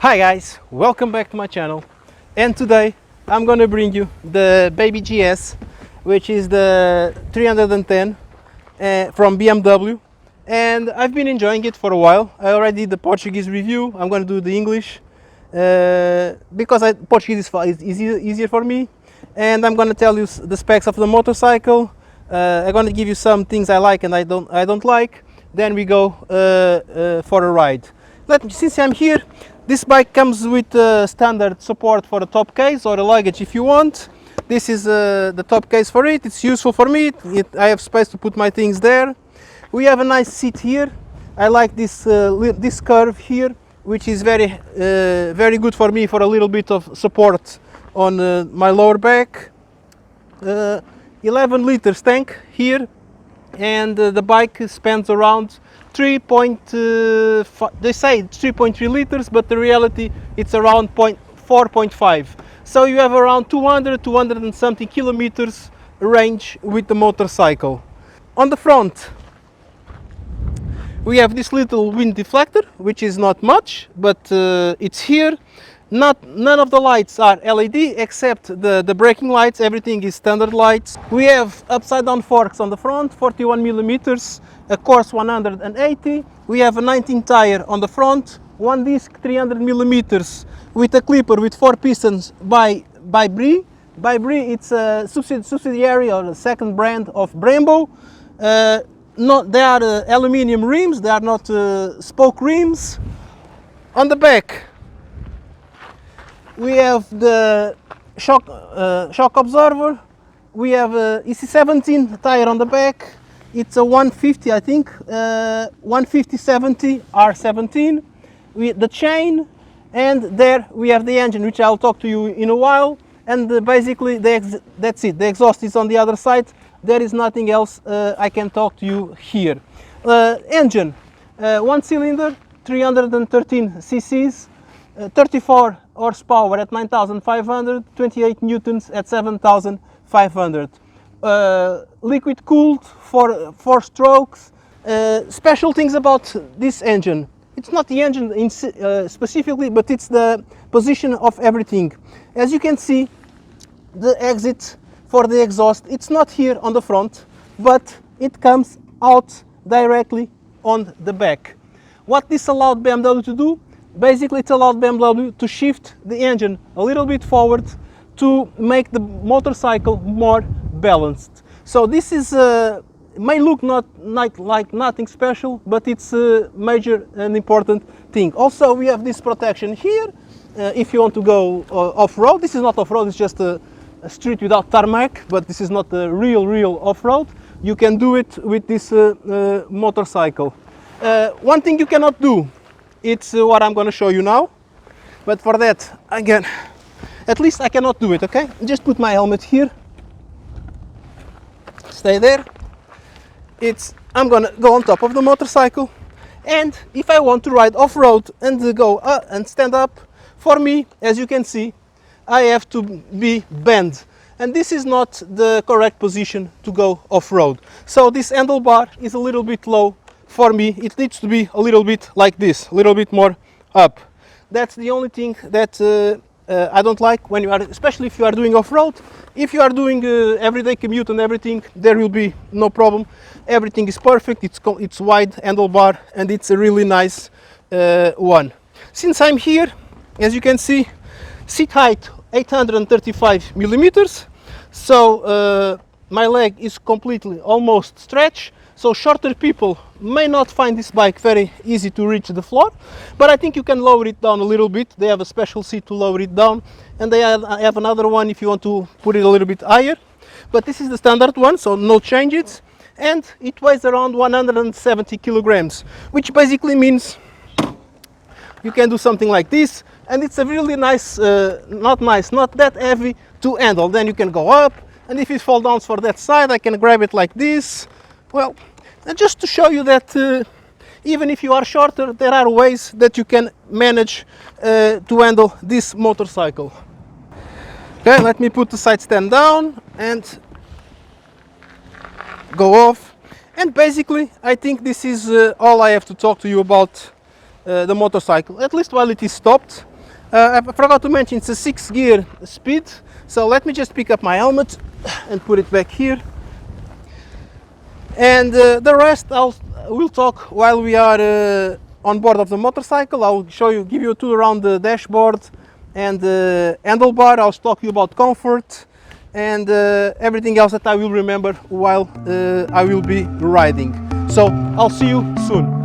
Hi guys, welcome back to my channel, and today I'm gonna bring you the Baby GS, which is the 310 from BMW, and I've been enjoying it for a while. I already did the Portuguese review. I'm gonna do the English because Portuguese is easier for me, and I'm gonna tell you the specs of the motorcycle. I'm gonna give you some things I like and I don't like. Then we go for a ride. Since I'm here, this bike comes with standard support for a top case or a luggage if you want. This is the top case for it. It's useful for me. I have space to put my things there. We have a nice seat here. I like this curve here, which is very good for me for a little bit of support on my lower back. 11 liters tank here, and the bike spends around they say 3.3 liters, but the reality it's around 4.5. So you have around 200 and something kilometers range with the motorcycle. On the front we have this little wind deflector, which is not much, but it's here. None of the lights are LED except the braking lights. Everything is standard lights. We have upside down forks on the front, 41 millimeters, a coarse 180. We have a 19 tire on the front, one disc 300 millimeters with a clipper with 4 pistons by Brie. By Brie, it's a subsidiary or a second brand of Brembo. They are aluminium rims, they are not spoke rims. On the back we have the shock absorber. We have a EC17 tire on the back. It's a 150, I think, 150/70 R17. The chain, and there we have the engine, which I'll talk to you in a while. And basically that's it. The exhaust is on the other side. There is nothing else I can talk to you here. Engine, 1 cylinder, 313 cc's, 34 horsepower at 9,500, 28 newtons at 7,500. Liquid cooled for 4 strokes. Special things about this engine. It's not the engine specifically, but it's the position of everything. As you can see, the exit for the exhaust, it's not here on the front, but it comes out directly on the back. What this allowed BMW to do, basically it allowed BMW to shift the engine a little bit forward to make the motorcycle more balanced. So this is may look not like nothing special, but it's a major and important thing. Also, we have this protection here if you want to go off-road. This is not off-road, it's just a street without tarmac, but this is not a real off-road. You can do it with this motorcycle. One thing you cannot do, it's what I'm going to show you now, but for that, again, at least I cannot do it, okay? Just put my helmet here, stay there. I'm going to go on top of the motorcycle, and if I want to ride off-road and go and stand up, for me, as you can see, I have to be bent, and this is not the correct position to go off-road. So this handlebar is a little bit low for me. It needs to be a little bit like this, a little bit more up. That's the only thing that I don't like when you are, especially if you are doing off-road. If you are doing everyday commute and everything, there will be no problem. Everything is perfect. It's wide handlebar, and it's a really nice one. Since I'm here, as you can see, seat height 835 millimeters. So my leg is completely almost stretched. So shorter people may not find this bike very easy to reach the floor, but I think you can lower it down a little bit. They have a special seat to lower it down, and they have another one if you want to put it a little bit higher. But this is the standard one, so no changes, and it weighs around 170 kilograms, which basically means you can do something like this, and it's a really nice, not that heavy to handle. Then you can go up, and if it falls down for that side, I can grab it like this. Well, and just to show you that even if you are shorter, there are ways that you can manage to handle this motorcycle. Okay, let me put the side stand down and go off. And basically, I think this is all I have to talk to you about the motorcycle, at least while it is stopped. I forgot to mention it's a 6-gear speed, so let me just pick up my helmet and put it back here. And the rest we'll talk while we are on board of the motorcycle. I'll show you, give you a tour around the dashboard and the handlebar. I'll talk to you about comfort and everything else that I will remember while I will be riding. So I'll see you soon.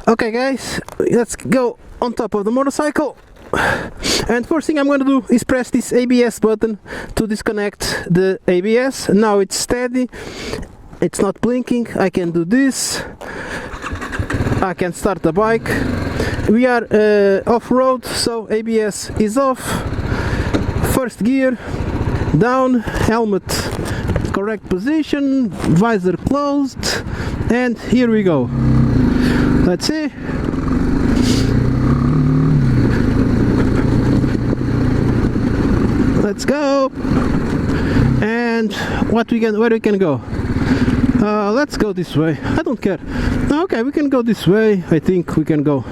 Okay guys, let's go on top of the motorcycle, and first thing I'm going to do is press this ABS button to disconnect the ABS. Now it's steady, it's not blinking. I can do this, I can start the bike. We are off-road, so ABS is off. First gear, down, helmet correct position, visor closed, and here we go. Let's see. Let's go. And where we can go? Let's go this way. I don't care. Okay, we can go this way. I think we can go.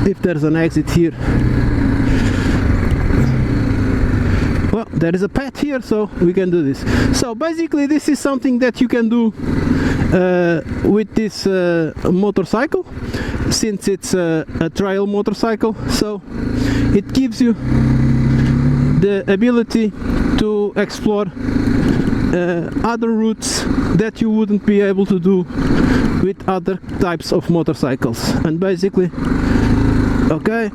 If there's an exit here. Well, there is a path here, so we can do this. So basically this is something that you can do with this motorcycle, since it's a trail motorcycle. So it gives you the ability to explore other routes that you wouldn't be able to do with other types of motorcycles. And basically, okay,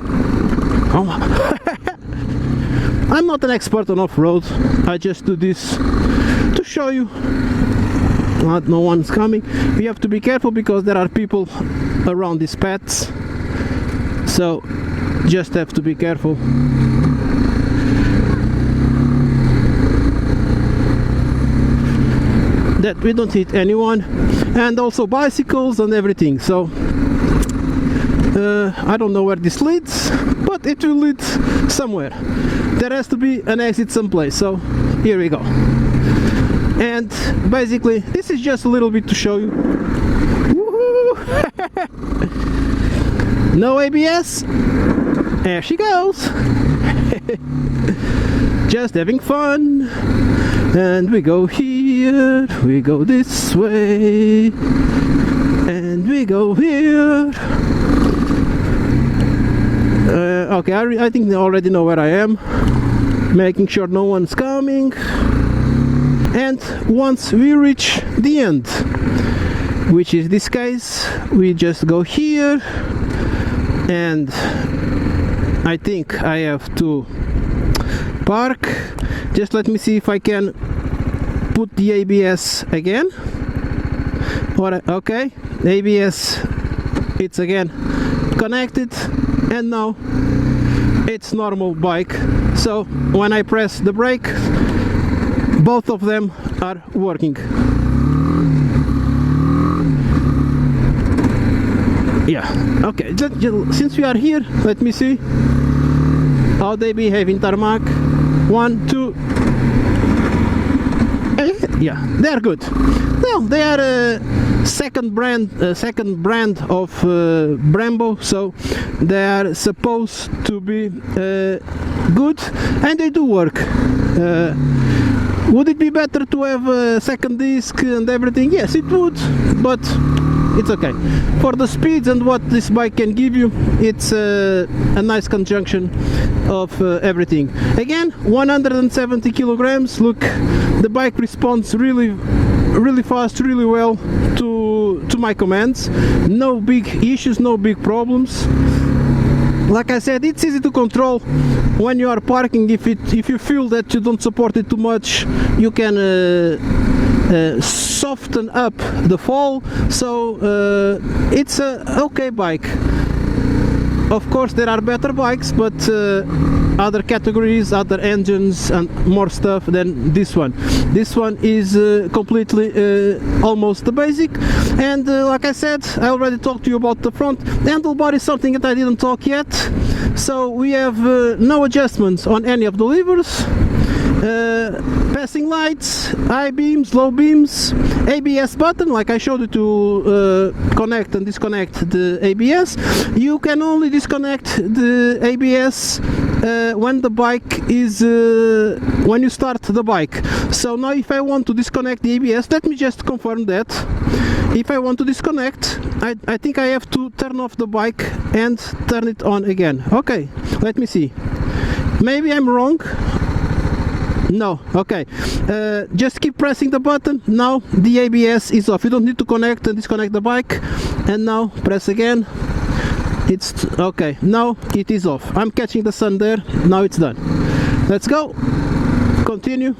I'm not an expert on off-road, I just do this to show you. No one's coming. We have to be careful because there are people around these paths, so just have to be careful. That we don't hit anyone, and also bicycles and everything. So I don't know where this leads, but it will lead somewhere. There has to be an exit someplace, so here we go. And basically this is just a little bit to show you. No ABS, there she goes. Just having fun. And we go here, we go this way, and we go here. Okay, I think they already know where I am, making sure no one's coming. And once we reach the end, which is this case, we just go here, and I think I have to park. Just let me see if I can put the ABS again. Okay, ABS, it's again connected, and now it's normal bike, so when I press the brake, both of them are working. Yeah, okay, since we are here, let me see how they behave in tarmac. 1, 2. Yeah, they are good. Well, they are a second brand of Brembo, so they are supposed to be good, and they do work. Would it be better to have a second disc and everything? Yes, it would, but it's okay. For the speeds and what this bike can give you, it's a nice conjunction of everything. Again, 170 kilograms. Look, the bike responds really fast, really well to my commands. No big issues, no big problems. Like I said, it's easy to control when you are parking. If you feel that you don't support it too much, you can soften up the fall. So it's a okay bike. Of course, there are better bikes, but other categories, other engines and more stuff than this one. This one is completely almost the basic. And like I said, I already talked to you about the front. The handlebar is something that I didn't talk yet. So we have no adjustments on any of the levers. Passing lights, high beams, low beams, ABS button, like I showed you to connect and disconnect the ABS. You can only disconnect the ABS when the bike is when you start the bike. So now if I want to disconnect the ABS, let me just confirm that. If I want to disconnect, I think I have to turn off the bike and turn it on again. Okay, let me see. Maybe I'm wrong. No, okay. Just keep pressing the button. Now the ABS is off. You don't need to connect and disconnect the bike. And now press again. It's okay. Now it is off. I'm catching the sun there. Now it's done. Let's go. Continue.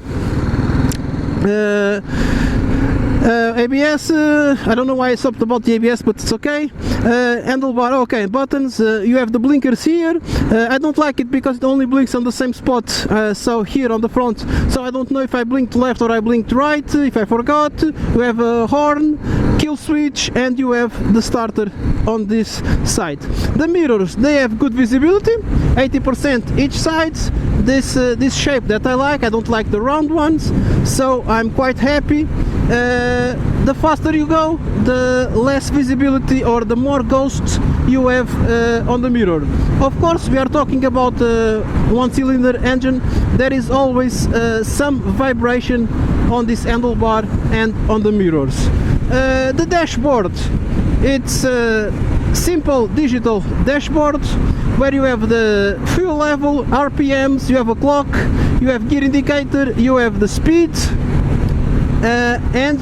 ABS, I don't know why I stopped about the ABS, but it's okay. Handlebar, okay. Buttons, you have the blinkers here. I don't like it because it only blinks on the same spot, so here on the front, so I don't know if I blinked left or I blinked right, if I forgot. You have a horn, kill switch, and you have the starter on this side. The mirrors, they have good visibility, 80% each side. This shape that I like. I don't like the round ones, so I'm quite happy. The faster you go, the less visibility or the more ghosts you have on the mirror. Of course, we are talking about one-cylinder engine. There is always some vibration on this handlebar and on the mirrors. The dashboard, it's a simple digital dashboard where you have the fuel level, RPMs, you have a clock, you have gear indicator, you have the speed, and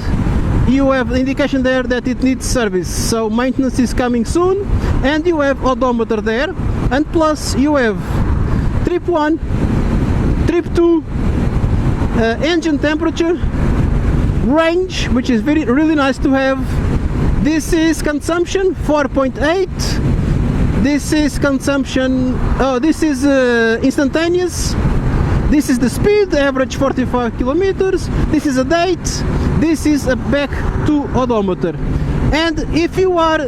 you have the indication there that it needs service, so maintenance is coming soon. And you have odometer there, and plus you have trip 1, trip 2, engine temperature, range, which is really nice to have. This is consumption 4.8. This is consumption, this is instantaneous. This is the speed, average 45 kilometers. This is a date. This is a back to odometer. And if you are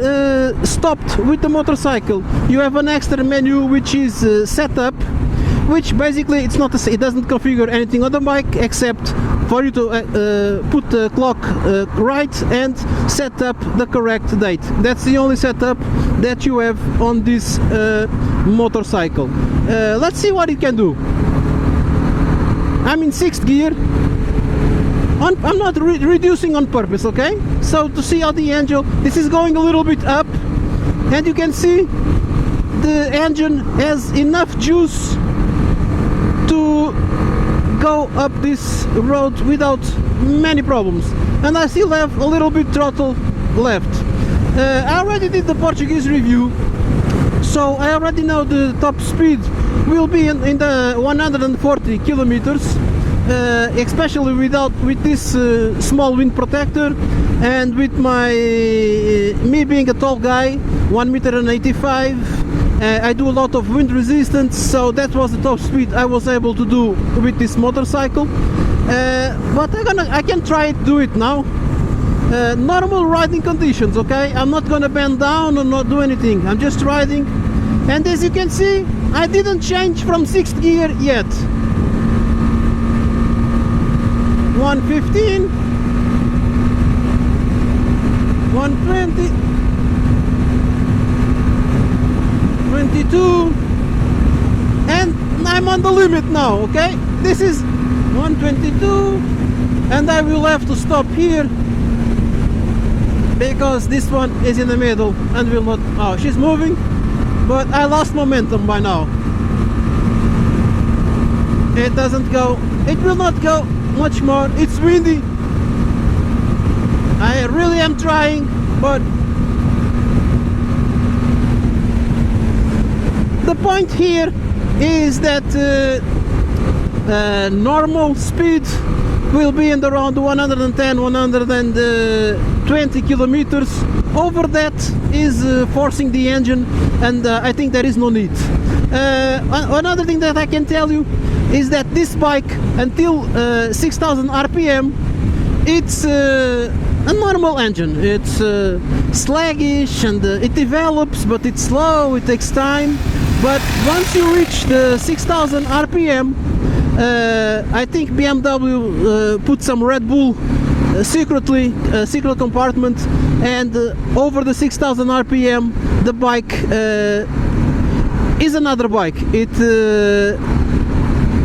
stopped with the motorcycle, you have an extra menu which is setup, which basically it doesn't configure anything on the bike except for you to put the clock right and set up the correct date. That's the only setup that you have on this motorcycle. Let's see what it can do. I'm in 6th gear. I'm not reducing on purpose, okay? So to see how the engine, this is going a little bit up, and you can see the engine has enough juice to go up this road without many problems. And I still have a little bit throttle left. I already did the Portuguese review, so I already know the top speed will be in the 140 kilometers, especially with this small wind protector, and with me being a tall guy, 1.85 meters, I do a lot of wind resistance, so that was the top speed I was able to do with this motorcycle. But I can try to do it now. Normal riding conditions, okay? I'm not gonna bend down or not do anything. I'm just riding, and as you can see, I didn't change from 6th gear yet. 115, 120, 22, and I'm on the limit now, okay? This is 122, and I will have to stop here because this one is in the middle and will not. Oh, she's moving, but I lost momentum by now. It doesn't go, it will not go much more. It's windy. I really am trying, but the point here is that normal speed will be in around 110, 120 kilometers. Over that is forcing the engine, and I think there is no need. Another thing that I can tell you is that this bike, until 6000 RPM, it's a normal engine. It's sluggish, and it develops, but it's slow, it takes time. But once you reach the 6000 RPM, I think BMW put some Red Bull secretly, secret compartment, and over the 6000 RPM the bike is another bike. It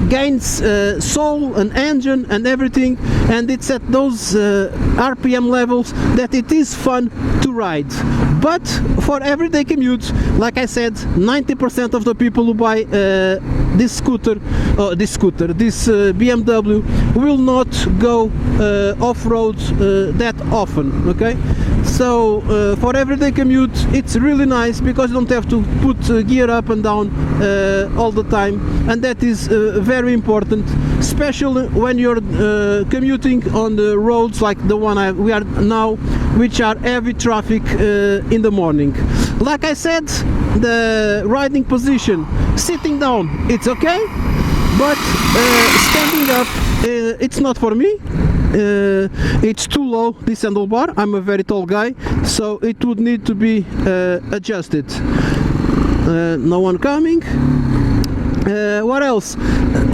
gains soul and engine and everything, and it's at those RPM levels that it is fun to ride. But for everyday commute, like I said, 90% of the people who buy this BMW will not go off-road that often, okay? So for everyday commute it's really nice because you don't have to put gear up and down all the time, and that is very important, especially when you're commuting on the roads like the one we are now, which are heavy traffic in the morning. Like I said, the riding position, sitting down, it's okay, but standing up, it's not for me. It's too low, this handlebar. I'm a very tall guy, so it would need to be adjusted. No one coming. What else?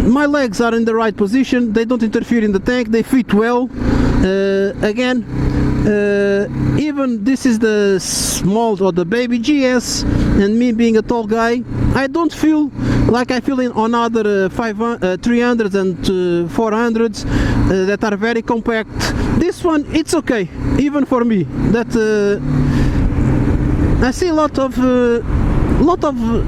My legs are in the right position, they don't interfere in the tank, they fit well. Again, even this is the small or the baby GS, and me being a tall guy, I don't feel like I feel on other 300s and 400s that are very compact. This one, it's okay, even for me. That I see a lot of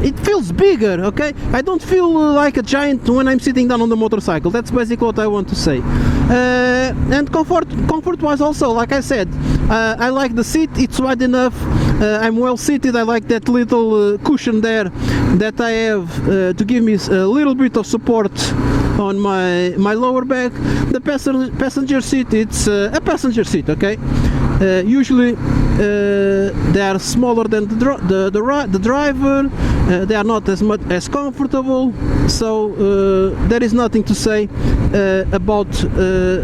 it feels bigger, okay? I don't feel like a giant when I'm sitting down on the motorcycle. That's basically what I want to say. And comfort wise also, like I said, I like the seat, it's wide enough, I'm well seated. I like that little cushion there that I have to give me a little bit of support on my lower back. The passenger seat, it's a passenger seat, okay? Usually they are smaller than the driver, they are not as comfortable, so there is nothing to say about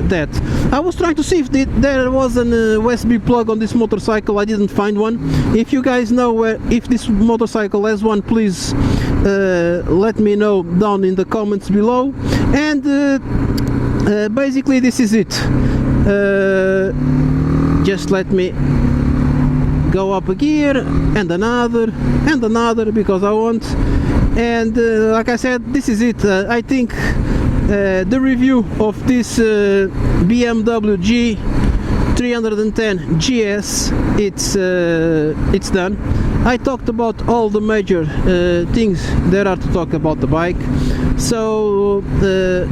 that. I was trying to see if there was an USB plug on this motorcycle. I didn't find one. If you guys know if this motorcycle has one, please let me know down in the comments below. And basically this is it. Just let me go up a gear and another because I want, and like I said, this is it. I think the review of this BMW G310 GS, it's done. I talked about all the major things there are to talk about the bike. So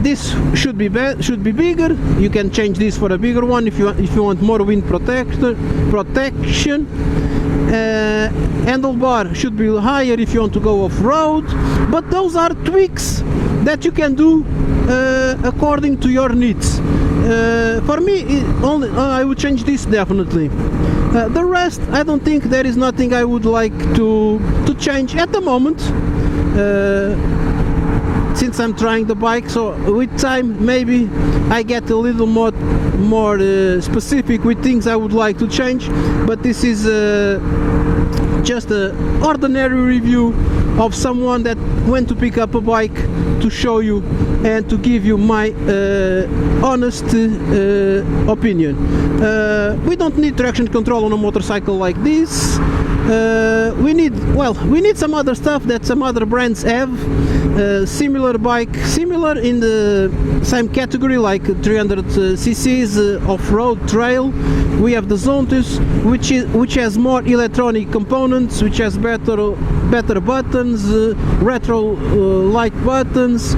this should be bigger. You can change this for a bigger one if you want more wind protection. Handlebar should be higher if you want to go off-road, but those are tweaks that you can do according to your needs. For me, I would change this definitely. The rest, I don't think there is nothing I would like to change at the moment, since I'm trying the bike. So with time maybe I get a little more specific with things I would like to change, but this is just an ordinary review of someone that went to pick up a bike to show you and to give you my honest opinion. We don't need traction control on a motorcycle like this. We need some other stuff that some other brands have. Similar bike, similar in the same category, like 300 cc's off-road trail. We have the Zontus, which has more electronic components, which has better buttons, retro light buttons,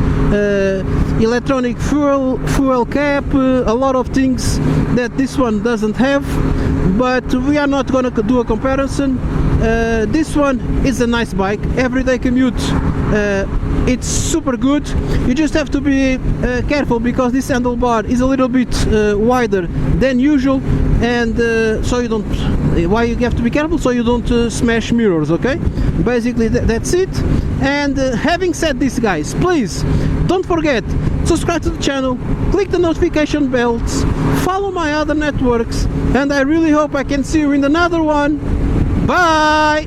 electronic fuel cap, a lot of things that this one doesn't have. But we are not gonna do a comparison. This one is a nice bike, everyday commute. It's super good. You just have to be careful because this handlebar is a little bit wider than usual, and so you don't. Why you have to be careful? So you don't smash mirrors. Okay, basically that's it. And having said this, guys, please don't forget, subscribe to the channel, click the notification bells, follow my other networks, and I really hope I can see you in another one. Bye!